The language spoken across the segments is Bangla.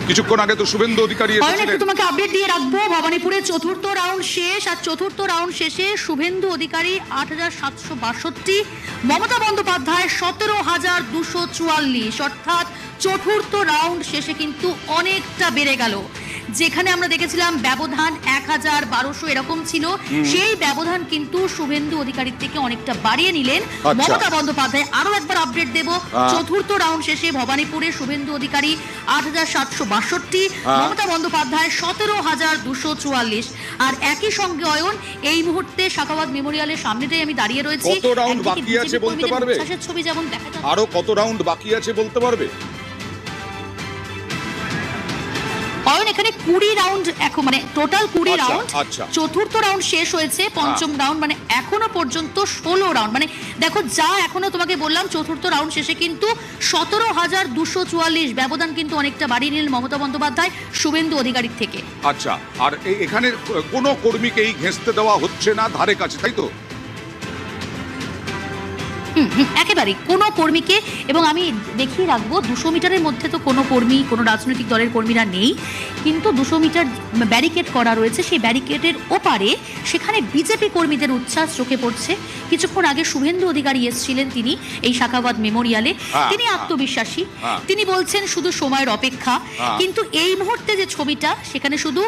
কিছুক্ষণ আগে তো শুভেন্দু অধিকারী এসেছিলেন। তোমাকে আপডেট দিয়ে রাখবো, ভবানীপুরে চতুর্থ রাউন্ড শেষ, আর চতুর্থ রাউন্ড শেষে শুভেন্দু অধিকারী ৮৭৬২, মমতা বন্দ্যোপাধ্যায় ১৭,২৪৪, অর্থাৎ চতুর্থ রাউন্ড শেষে কিন্তু অনেকটা বেড়ে গেল। যেখানে আমরা দেখেছিলাম ব্যবধান ১,১২০০ এরকম ছিল, সেই ব্যবধান কিন্তু শুভেন্দু অধিকারীর থেকে অনেকটা বাড়িয়ে নিলেন মমতা বন্দ্যোপাধ্যায়। আরো একবার আপডেট দেব, চতুর্থ রাউন্ড শেষে ভবানীপুরে শুভেন্দু অধিকারী ৮৭৬২, মমতা বন্দ্যোপাধ্যায় ১৭,২৪৪। আর একই সঙ্গে অয়ন, এই মুহূর্তে সাখাওয়াত মেমোরিয়ালের সামনেটাই আমি দাঁড়িয়ে রয়েছি। কত রাউন্ড বাকি আছে বলতে পারবে? ছবি যেমন দেখা যাচ্ছে, আরো কত রাউন্ড বাকি আছে বলতে পারবে? অয়ন এখানে ২০ রাউন্ড, এখন মানে টোটাল ২০ রাউন্ড। চতুর্থ রাউন্ড শেষ হয়েছে, পঞ্চম রাউন্ড, মানে এখনো পর্যন্ত ১৬ রাউন্ড। মানে দেখো, যা এখনো তোমাকে বললাম, চতুর্থ রাউন্ড শেষে কিন্তু ১৭,২৪৪, ব্যবধান কিন্তু অনেকটা বাড়িয়ে নিলেন মমতা বন্দ্যোপাধ্যায় শুভেন্দু অধিকারীর থেকে। আচ্ছা, আর এখানে কোনো কর্মীকেই ঘেঁষতে দেওয়া হচ্ছে না ধারে কাছে, তাই তো? একেবারে কোনো কর্মীকে, এবং আমি দেখিয়ে রাখবো ২০০ মিটারের মধ্যে তো কোনো কর্মী, কোনো রাজনৈতিক দলের কর্মীরা নেই, কিন্তু ২০০ মিটার ব্যারিকেড করা রয়েছে। সেই ব্যারিকেডের ওপারে সেখানে বিজেপি কর্মীদের উচ্ছ্বাস চোখে পড়ছে। কিছুক্ষণ আগে শুভেন্দু অধিকারী এসেছিলেন তিনি এই সাখাওয়াত মেমোরিয়ালে। তিনি আত্মবিশ্বাসী, তিনি বলছেন শুধু সময়ের অপেক্ষা। কিন্তু এই মুহূর্তে যে ছবিটা, সেখানে শুধু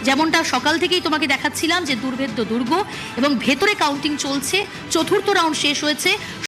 যেমনটা সকাল থেকেই তোমাকে দেখাচ্ছিলাম যে দুর্ভেদ্য দুর্গ, এবং ভেতরে কাউন্টিং চলছে, চতুর্থ রাউন্ড শেষ হয়েছে।